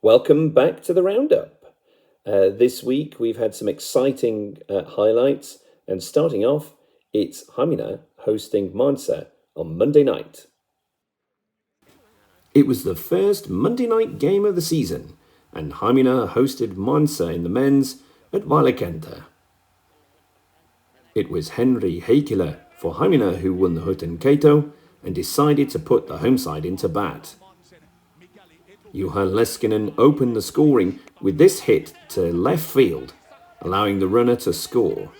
Welcome back to the Roundup. This week we've had some exciting highlights, and starting off, it's Haina hosting Mansa on Monday night. It was the first Monday night game of the season, and Haina hosted Mansa in the men's at Valekenta. It was Henry Heikkilä for Haina who won the Hutton Kato and decided to put the home side into bat. Juha Leskinen opened the scoring with this hit to left field, allowing the runner to score.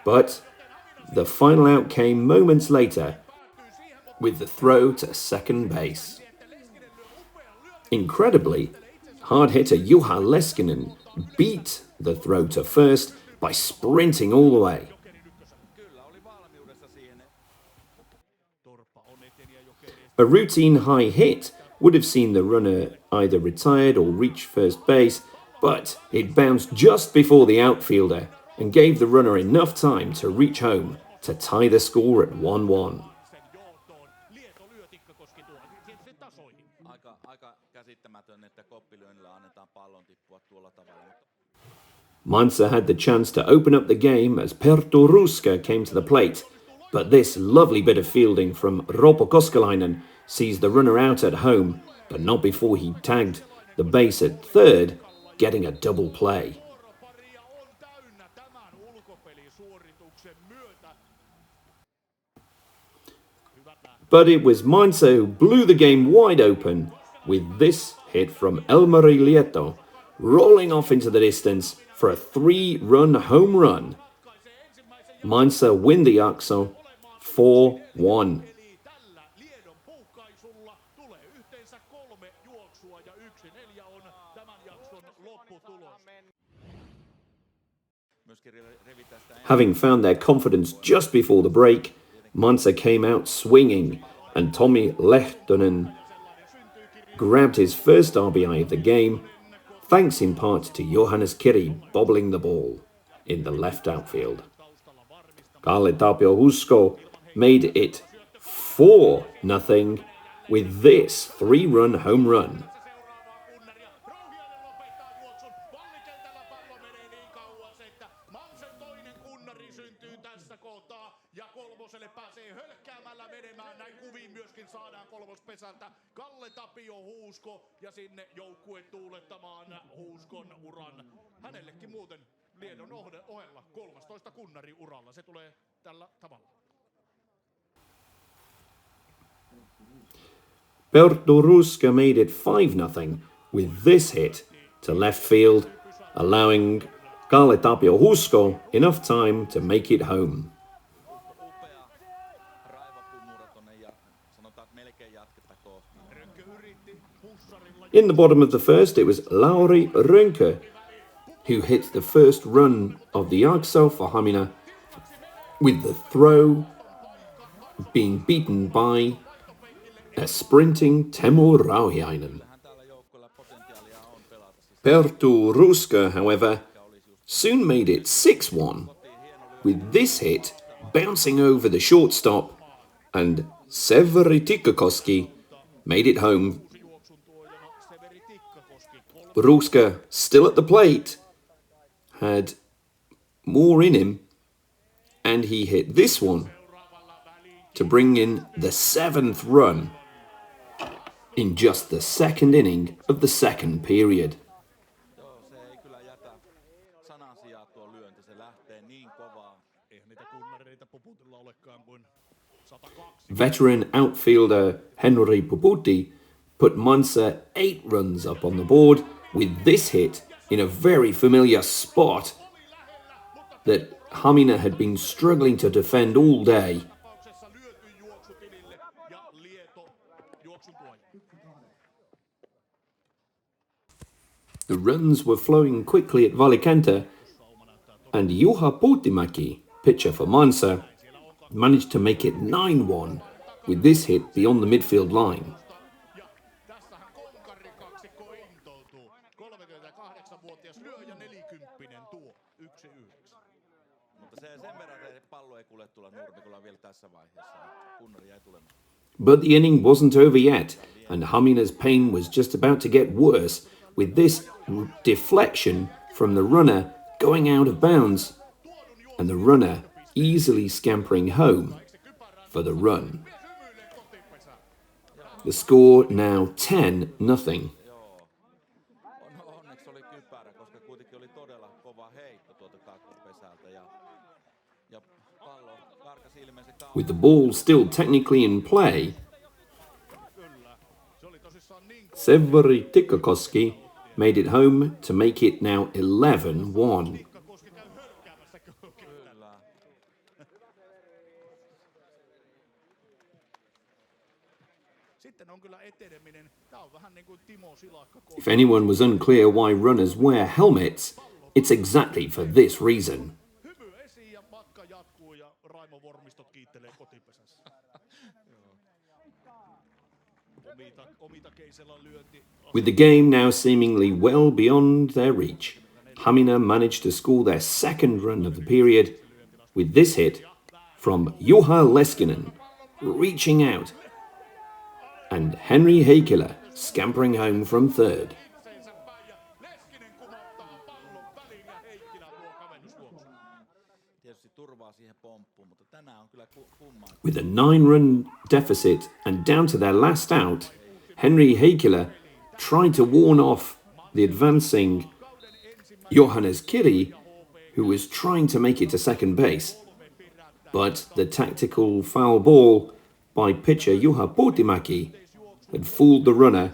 But the final out came moments later with the throw to second base. Incredibly, hard hitter Juha Leskinen beat the throw to first by sprinting all the way. A routine high hit would have seen the runner either retired or reach first base, but it bounced just before the outfielder and gave the runner enough time to reach home to tie the score at 1-1. Mansa had the chance to open up the game as Perttu Ruska came to the plate, but this lovely bit of fielding from Ropo Koskelainen sees the runner out at home, but not before he tagged the base at third, getting a double play. But it was Mansa who blew the game wide open with this hit from Elmari Lieto, rolling off into the distance for a 3-run home run. Mansa win the Akso 4-1. Having found their confidence just before the break, Mansa came out swinging, and Tommy Lehtonen grabbed his first RBI of the game, thanks in part to Johannes Kiri bobbling the ball in the left outfield. Kalle Tapio-Husko made it 4-0 with this 3-run home run. Kalle Tapio-Huusko ja sinne joukkue tuulettamaan Huuskon uran. Hänellekin muuten Liedon ohella 13 kunnari uralla. Se tulee tällä tavalla. Perttu Ruska made it 5-0 with this hit to left field, allowing Kalle Tapio-Husko enough time to make it home. In the bottom of the first, it was Lauri Rönkä who hit the first run of the Akso for Hamina, with the throw being beaten by a sprinting Teemu Rauhiainen. Perttu Ruska, however, soon made it 6-1, with this hit bouncing over the shortstop, and Severi Tikkakoski made it home. Ruska, still at the plate, had more in him, and he hit this one to bring in the 7th run in just the second inning of the second period. Veteran outfielder Henri Puputi put Mansa 8 runs up on the board with this hit in a very familiar spot that Hamina had been struggling to defend all day. The runs were flowing quickly at Valikanta, and Juha Puutimäki, pitcher for Mansa, managed to make it 9-1 with this hit beyond the midfield line. But the inning wasn't over yet, and Hamina's pain was just about to get worse with this deflection from the runner going out of bounds and the runner easily scampering home for the run. The score now 10-0. Onneksi oli kypärä, koska kuitenkin oli todella kova heitto tuolta takkapesältä ja pallo karkasi ilmeisesti. With the ball still technically in play, Severi Tikkakoski made it home to make it now 11-1. If anyone was unclear why runners wear helmets, it's exactly for this reason. With the game now seemingly well beyond their reach, Haina managed to score their second run of the period with this hit from Juha Leskinen, reaching out, and Henri Heikkilä scampering home from third. With a 9-run deficit and down to their last out, Henri Heikkilä tried to warn off the advancing Johannes Kiri, who was trying to make it to second base. But the tactical foul ball by pitcher Juha Puutimäki had fooled the runner,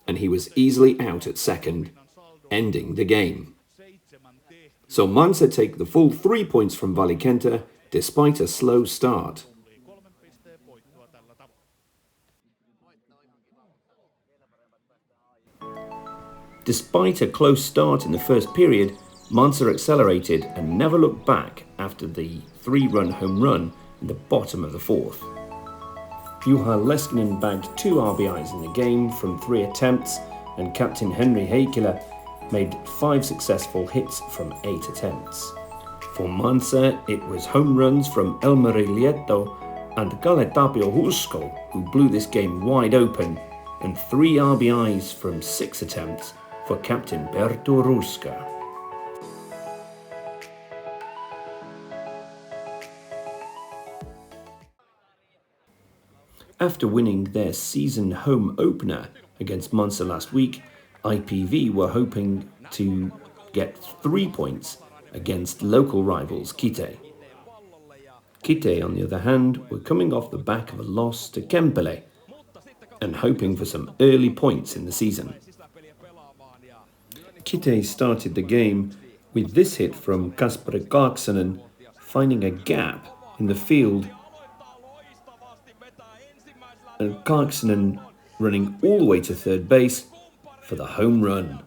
and he was easily out at second, ending the game. So Mansa take the full 3 points from Valikenta despite a slow start. Despite a close start in the first period, Mansa accelerated and never looked back after the 3-run home run in the bottom of the fourth. Juha Leskinen bagged 2 RBIs in the game from 3 attempts, and captain Henri Heikkilä made 5 successful hits from 8 attempts. For Mansa, it was home runs from Elmari Lieto and Kalle Tapio Husko who blew this game wide open, and 3 RBIs from 6 attempts for captain Perttu Ruska. After winning their season home opener against Mansa last week, IPV were hoping to get 3 points against local rivals Kite. Kite, on the other hand, were coming off the back of a loss to Kempele and hoping for some early points in the season. Kite started the game with this hit from Kasperi Karksonen, finding a gap in the field, and Karksonen running all the way to third base for the home run.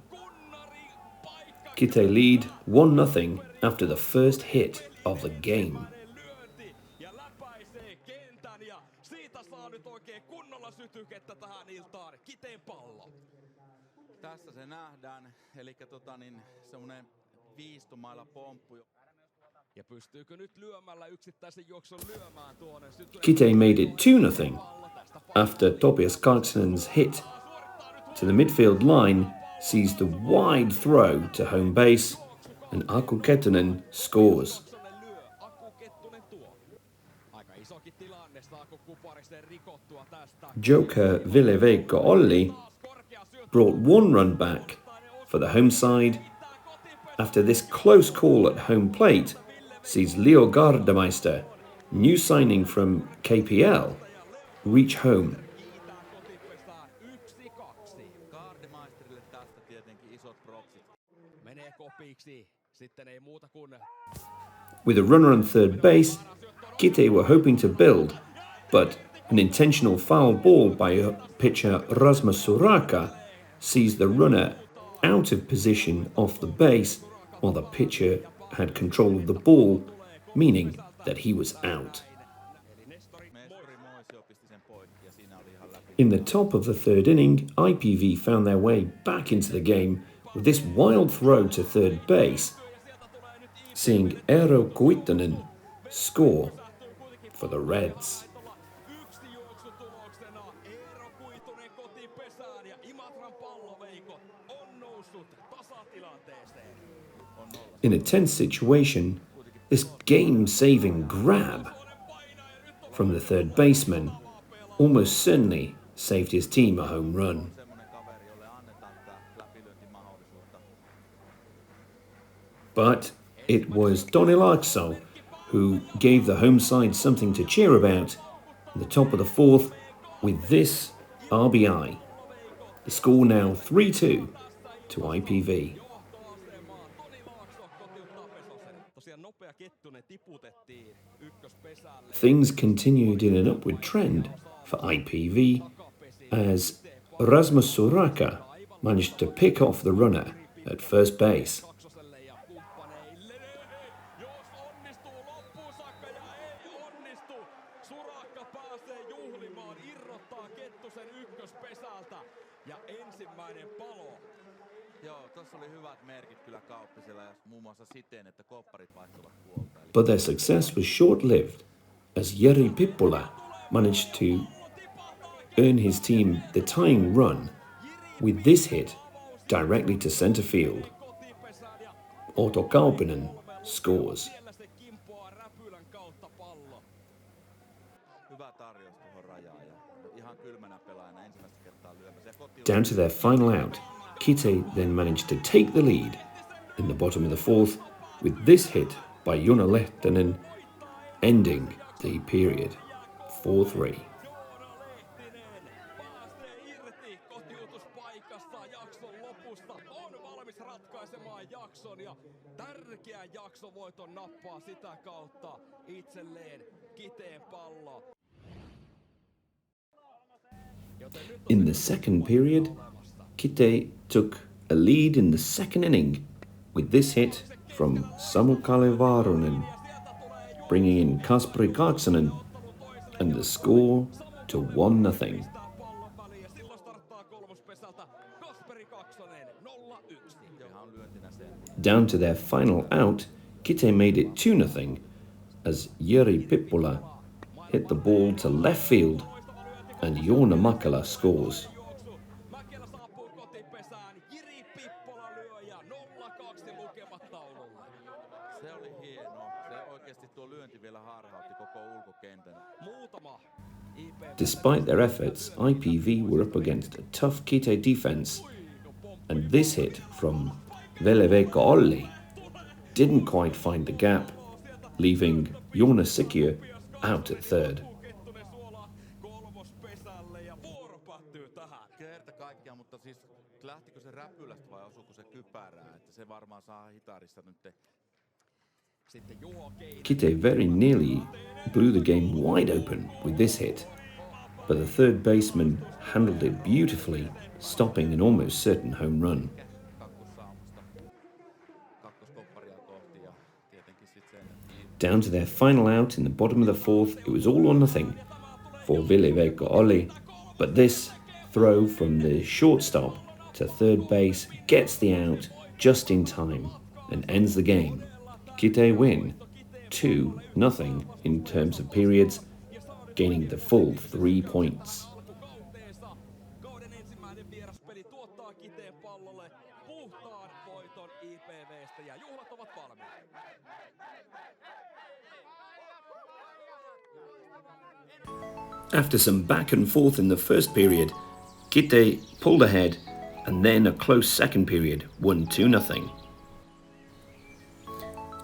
Kite lead 1-0 after the first hit of the game. Tässä se nähdään, eli semmoinen viistomailla pomppu. Ja pystyykö nyt lyömällä yksittäisen juoksun lyömään tuonne? Kite made it 2-0 after Topias Karksonen's hit to the midfield line sees the wide throw to home base, and Aku Kettunen scores. Joker Ville-Veikko Olli brought 1 run back for the home side after this close call at home plate sees Leo Gardemeister, new signing from KPL, reach home. With a runner on third base, Kite were hoping to build, but an intentional foul ball by pitcher Rasmus Suraka sees the runner out of position off the base while the pitcher had control of the ball, meaning that he was out. In the top of the third inning, IPV found their way back into the game with this wild throw to third base, seeing Eero Kuittanen score for the Reds. juoksutuloksena Eero Kuitunen kotipesään ja Imatran palloveikot on noussut tasatilanteeseen. In a tense situation, this game-saving grab from the third baseman almost certainly saved his team a home run. But it was Donny Larkso who gave the home side something to cheer about in the top of the fourth with this RBI. The score now 3-2 to IPV. Things continued in an upward trend for IPV as Rasmus Soraka managed to pick off the runner at first base. But their success was short-lived as Jari Pippola managed to earn his team the tying run with this hit directly to centre field. Otto Kaupinen scores. Down to their final out, Kite then managed to take the lead in the bottom of the fourth with this hit by Jona Lehtonen, ending the period 4-3. In the second period, Kite took a lead in the second inning with this hit from Samu Kalevarunen, bringing in Kasperi Kaksonen, and the score to 1-0. Down to their final out, Kite made it 2-0 as Jari Pippola hit the ball to left field and Joona Makala scores. Despite their efforts, IPV were up against a tough Kite defense, and this hit from Veli-Veikko Olli didn't quite find the gap, leaving Joona Sikiö out at third. Kite very nearly blew the game wide open with this hit, but the third baseman handled it beautifully, stopping an almost certain home run. Down to their final out in the bottom of the fourth, it was all or nothing for Veli-Veikko Olli, but this throw from the shortstop to third base gets the out just in time and ends the game. Kite win 2-0 in terms of periods, gaining the full 3 points. After some back and forth in the first period, Kite pulled ahead and then a close second period won 2-0.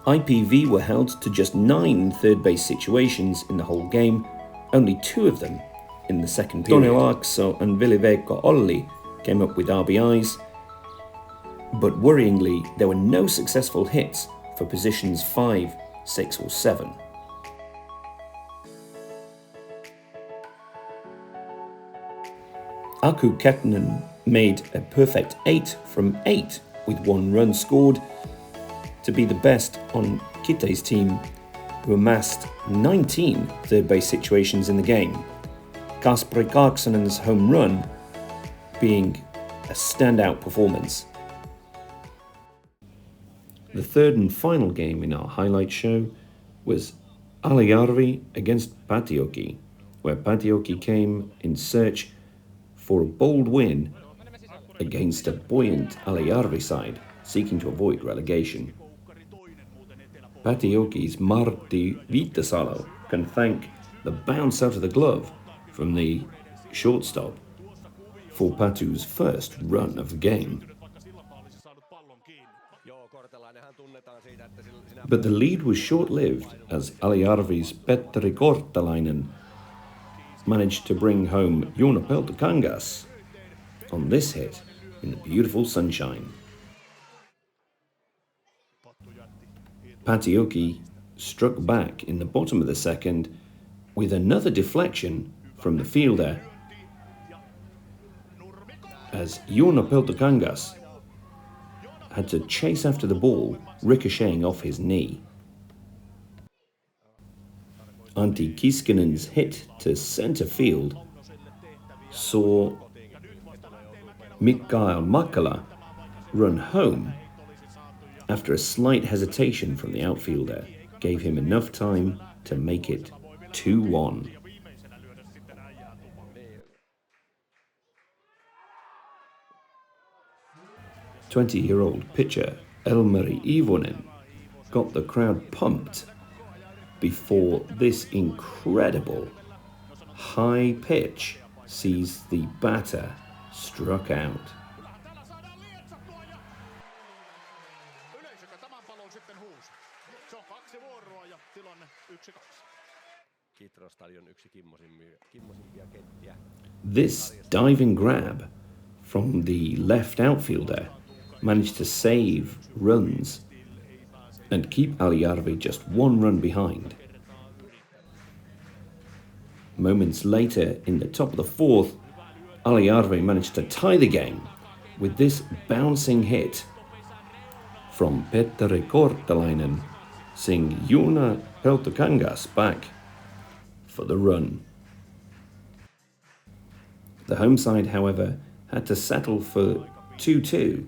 IPV were held to just 9 third base situations in the whole game, only 2 of them in the second period. Donny Larkso and Veli-Veikko Olli came up with RBIs, but worryingly there were no successful hits for positions 5, 6 or 7. Aku Kettunen made a perfect 8 from 8 with 1 run scored to be the best on Kite's team, who amassed 19 third base situations in the game. Kasperi Kaksonen's home run being a standout performance. The third and final game in our highlight show was Aliar against Patu, where Patioki came in search for a bold win against a buoyant Aliarvi side seeking to avoid relegation. Patioki's Martti Viittasalo can thank the bounce out of the glove from the shortstop for Patu's first run of the game. But the lead was short-lived as Aliarvi's Petteri Korttelainen managed to bring home Joona Peltokangas on this hit in the beautiful sunshine. Patioki struck back in the bottom of the second with another deflection from the fielder as Joona Peltokangas had to chase after the ball, ricocheting off his knee. Antti Kiskinen's hit to centre field saw Mikael Makala run home after a slight hesitation from the outfielder gave him enough time to make it 2-1. 20-year-old pitcher Elmari Ivonen got the crowd pumped before this incredible high pitch sees the batter struck out. This diving grab from the left outfielder managed to save runs and keep Aliarvi just one run behind. Moments later, in the top of the fourth, Aliarvi managed to tie the game with this bouncing hit from Petteri Korttelainen, seeing Joona Peltokangas back for the run. The home side, however, had to settle for 2-2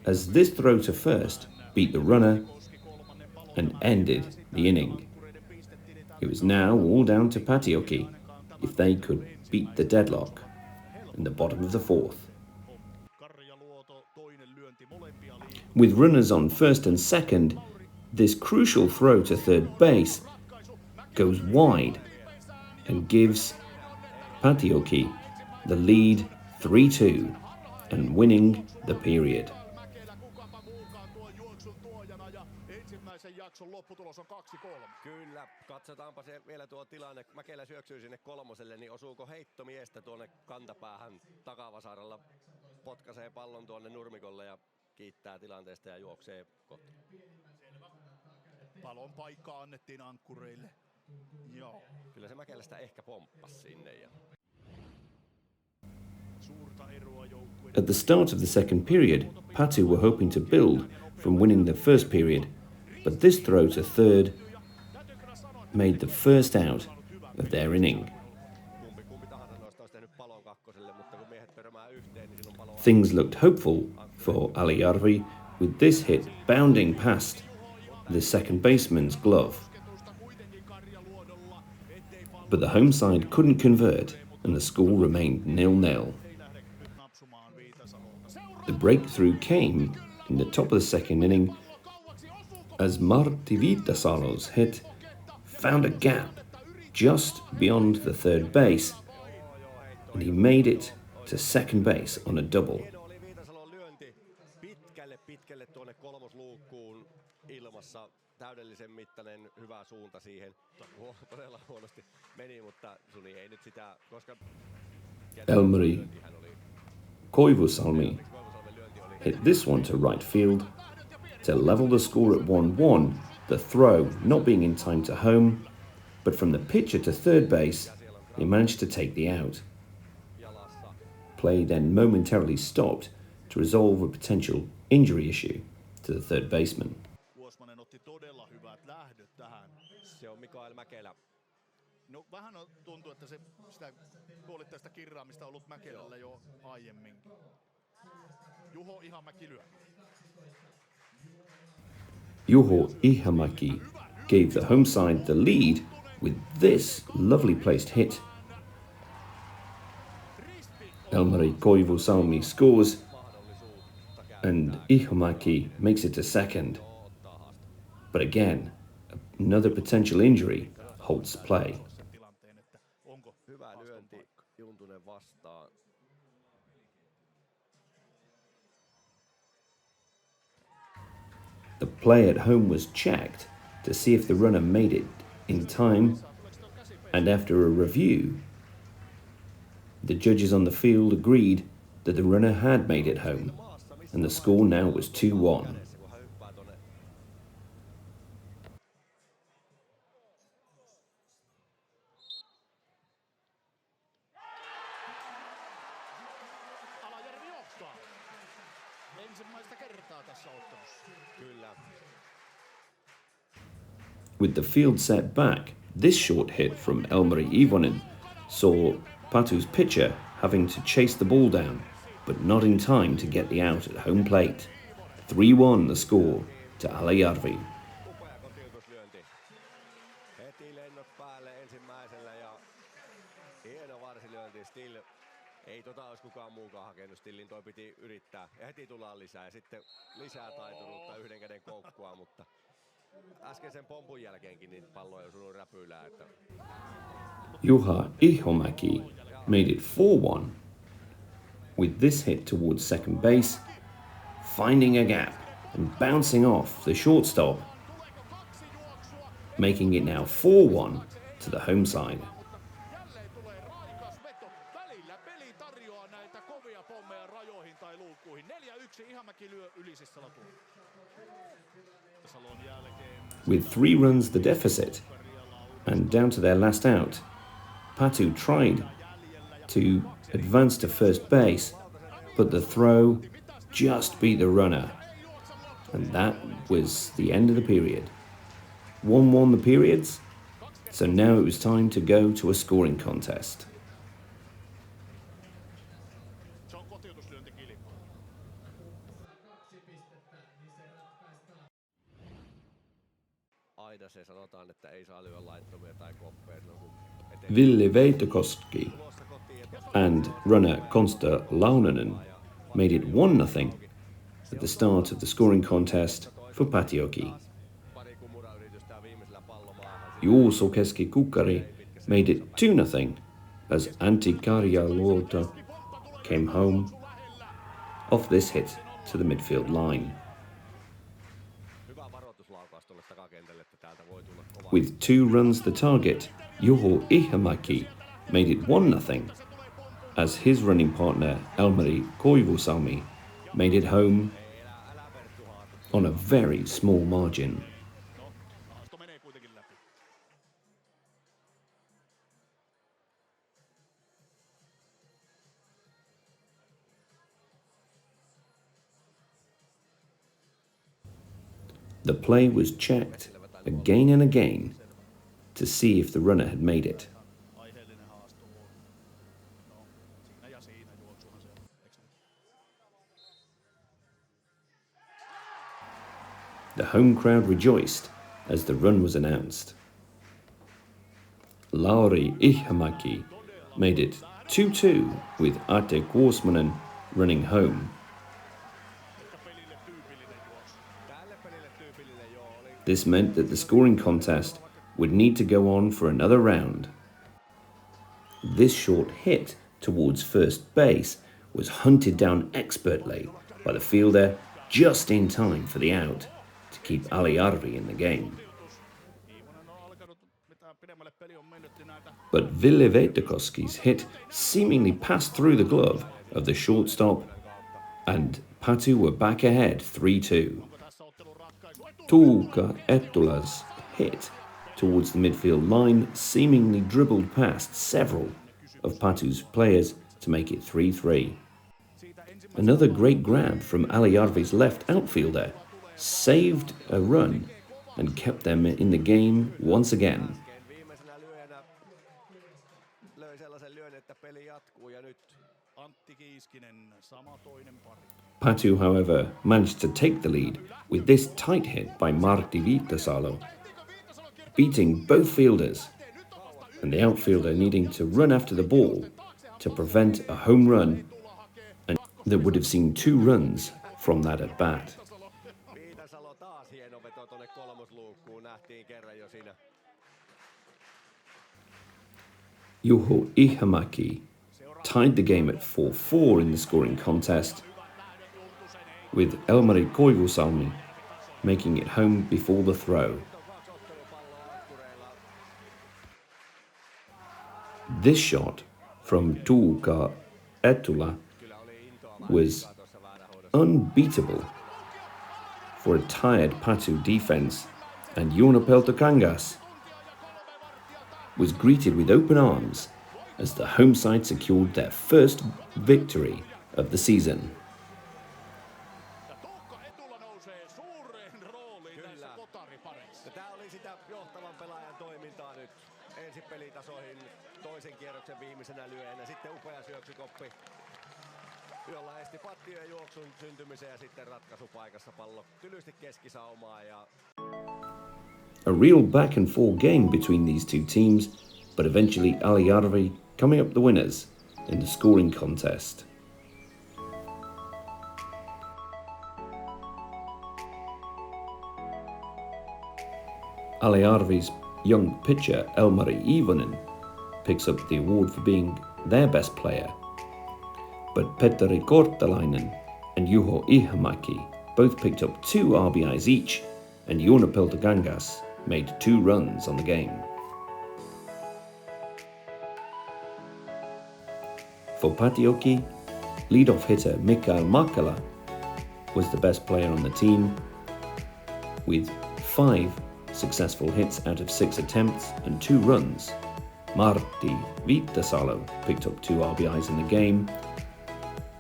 as this throw to first beat the runner and ended the inning. It was now all down to Patioki if they could beat the deadlock in the bottom of the fourth. With runners on first and second, this crucial throw to third base goes wide and gives Patioki the lead 3-2 and winning the period. Kyllä, katsotaanpa se vielä tuo tilanne. Mäkelä syöksyy sinne kolmoselle, niin osuuko heittomiestä tuonne kantapäähän takavasaralla, potkaisee pallon tuonne nurmikolle ja kiittää tilanteesta ja juoksee kotiin. Palon paikka annettiin ankkureille. Joo. Kyllä se Mäkelästä ehkä pomppasi sinne. At the start of the second period, Patu were hoping to build from winning the first period, but this throw to third made the first out of their inning. Things looked hopeful for Aliarvi with this hit bounding past the second baseman's glove. But the home side couldn't convert and the score remained 0-0. The breakthrough came in the top of the second inning as Martti Viittasalo's hit found a gap just beyond the third base and he made it to second base on a double. Pitkälle tuonne kolmosluukkuun ilmassa. Täydellisen mittainen, hyvä suunta siihen. Todella huonosti meni, mutta Suni ei nyt sitä, koska Elmari Koivusalmi hit this one to right field to level the score at 1-1, the throw not being in time to home, but from the pitcher to third base, he managed to take the out. Play then momentarily stopped to resolve a potential injury issue to the third baseman. Kuosmanen otti todella hyvät lähdöt tähän. Se on Mikael Mäkelä. No vähän tuntuu, että sitä puolittaista kirraamista on ollut Mäkelällä jo aiemmin. Juho Ihamäki lyö. Juho Ihamäki gave the home side the lead With this lovely placed hit, Elmari Koivusalmi scores and Ihomaki makes it to second. But again, another potential injury halts play. Hyvä lyönti Juntunen vastaan. The play at home was checked to see if the runner made it in time, and after a review, the judges on the field agreed that the runner had made it home, and the score now was 2-1. Alajärvi johtaa. Ensimmäistä kertaa tässä ottelussa. Kyllä. With the field set back, this short hit from Elmari Ivonen saw Patu's pitcher having to chase the ball down, but not in time to get the out at home plate. 3-1 the score to Alajärvi. Upea kotiutuslyönti. Heti lennot päälle ensimmäisellä ja hieno varsilyönti. Still ei olisi kukaan muukaan hakenut. Stillin toi piti yrittää. Ja heti tullaan lisää. Ja sitten lisää taituruutta, yhden käden koukkua, mutta äskeisen pompun jälkeenkin niin pallo ei osunut räpylään. Että Juha Ihomaki made it 4-1 with this hit towards second base, finding a gap and bouncing off the shortstop, making it now 4-1 to the home side. Jälleen tulee raikas veto. Välillä peli tarjoaa näitä kovia pommeja rajoihin tai luukkuihin. 4-1 Ihamäki lyö ylisissä latuun. Salon jälkeen With 3 runs the deficit and down to their last out, Patu tried to advance to first base, but the throw just beat the runner. And that was the end of the period. 1-1 the periods, so now it was time to go to a scoring contest. se on kotiutuslyönti kilpaa. aina se sanotaan, että ei saa lyödä laittomia tai koppeja. No, Ville Veitokoski and runner Konsta Launanen made it 1-0 at the start of the scoring contest for Patioki. pari kumurayritystä viimeisellä pallomaahan. Juuso Keski Kukkari made it 2-0 as Antti Karjaluota came home off this hit to the midfield line. Hyvä varoituslaukaus tuolle takakentälle, että täältä voi tulla kova. With 2 runs the target, Juho Ihomaki made it 1-0 as his running partner Elmari Koivusalmi made it home on a very small margin. Haasto menee kuitenkin läpi. The play was checked again and again to see if the runner had made it. Aiheellinen haasto on. No, siinä ja siinä juoksuhan se on. Eiks niin? The home crowd rejoiced as the run was announced. Lauri Ihomaki made it 2-2 with Ate Kuosmanen running home. Ehkä pelille tyypillinen juoksu. Tälle pelille tyypillinen joo oli. This meant that the scoring contest would need to go on for another round. This short hit towards first base was hunted down expertly by the fielder just in time for the out to keep Aliarvi in the game. Iivonen on alkanut, mitä pidemmälle peli on mennyt, niin näitä But Ville Veitokoski's hit seemingly passed through the glove of the shortstop, and Patu were back ahead 3-2. tässä ottelun ratkaisu. Tuukka Ettula's hit towards the midfield line seemingly dribbled past several of Patu's players to make it 3-3. Another great grab from Aliarvi's left outfielder saved a run and kept them in the game once again. Viimeisenä lyönä löi sellaisen lyön, että peli jatkuu ja nyt Antti Kiiskinen, sama toinen pari. Patu, however, managed to take the lead with this tight hit by Martti Viittasalo, beating both fielders and the outfielder needing to run after the ball to prevent a home run, and that would have seen 2 runs from that at bat. Viitasalo taas hieno veto tonne kolmosluukkuun, nähtiin kerran jo siinä. Juho Ihamäki tied the game at 4-4 in the scoring contest, with Elmari Koivusalmi making it home before the throw. This shot from Tuukka Etula was unbeatable for a tired Patu defense, and Joona Peltokangas was greeted with open arms as the home side secured their first victory of the season. Tää oli sitä johtavan pelaajan toimintaa nyt. Ensin pelitasoihin, toisen kierroksen viimeisenä lyönä, sitten upea syöksykoppi, jolla esti pattien juoksun syntymisen ja sitten ratkaisupaikassa pallo tylysti keskisaumaa. A real back and forth game between these two teams, but eventually Aliar coming up the winners in the scoring contest. Aliarvi's young pitcher Elmari Ivonen picks up the award for being their best player, but Petteri Kortelainen and Juho Ihamäki both picked up 2 RBIs each, and Joona Peltokangas made 2 runs on the game. For Patioki, leadoff hitter Mikael Makala was the best player on the team, with 5 successful hits out of 6 attempts and 2 runs. Martti Viittasalo picked up 2 RBIs in the game,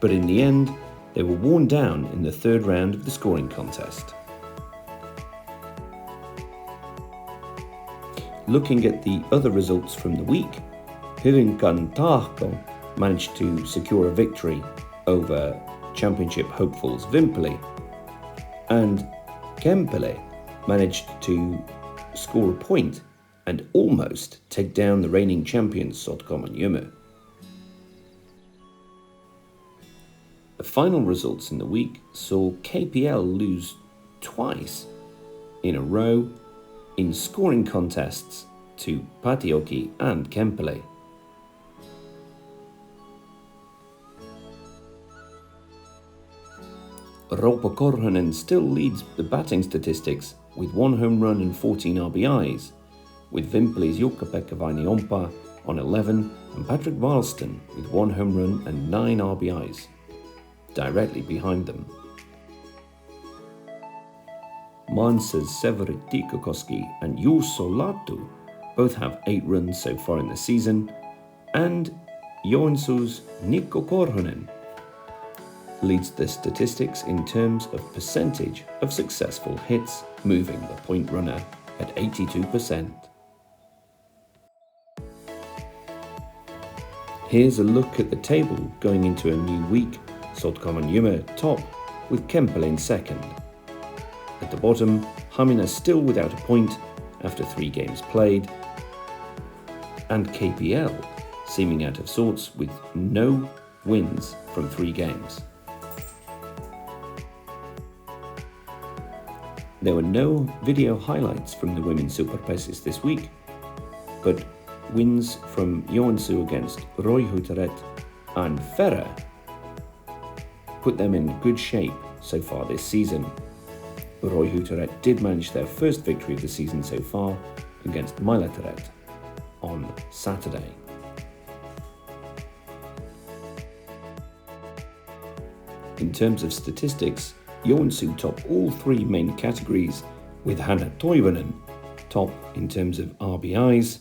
but in the end, they were worn down in the 3rd round of the scoring contest. Looking at the other results from the week, Hyvinkään Tahko managed to secure a victory over championship hopefuls Vimpeli, and Kempele managed to score a point and almost take down the reigning champions Sotkamon Yummu. The final results in the week saw KPL lose twice in a row in scoring contests to Patioki and Kempele. Roope Korhonen still leads the batting statistics with 1 home run and 14 RBIs, with Vimpeli's Jukka-Pekka Vainionpa on 11 and Patrick Walston with 1 home run and 9 RBIs, directly behind them. Mansa's Severi Tikkokoski and Juuso Lattu both have 8 runs so far in the season, and Joensuu's Nikko Korhonen leads the statistics in terms of percentage of successful hits, moving the point runner at 82%. Here's a look at the table going into a new week. Sotkamon Yummu top, with Kempele in 2nd. At the bottom, Haina still without a point after 3 games played, and KPL seeming out of sorts with no wins from 3 games. There were no video highlights from the women's Superpessis this week, but wins from Joensuu against Roihutaret and Ferre put them in good shape so far this season. Roihutaret did manage their first victory of the season so far against Mailateret on Saturday. In terms of statistics, Joensuu top all 3 main categories, with Hanna Toivonen top in terms of RBIs,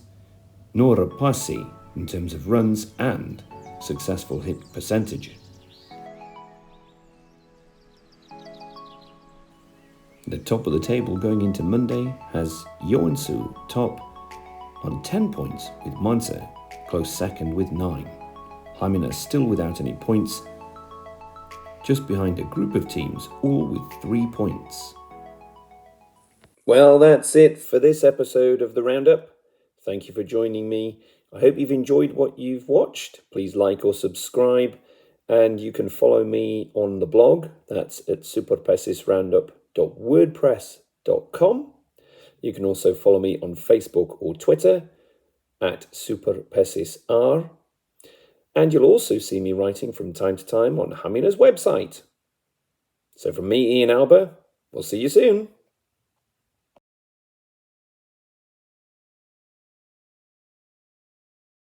Nora Passi in terms of runs and successful hit percentage. The top of the table going into Monday has Joensuu top on 10 points, with Mansa close second with 9. Haina still without any points, just behind a group of teams all with 3 points. Well, that's it for this episode of the Roundup. Thank you for joining me. I hope you've enjoyed what you've watched. Please like or subscribe, and you can follow me on the blog. That's at superpessisroundup.wordpress.com. You can also follow me on Facebook or Twitter at superpessisr. And you'll also see me writing from time to time on Haina's website. So from me, Ian Alba, we'll see you soon.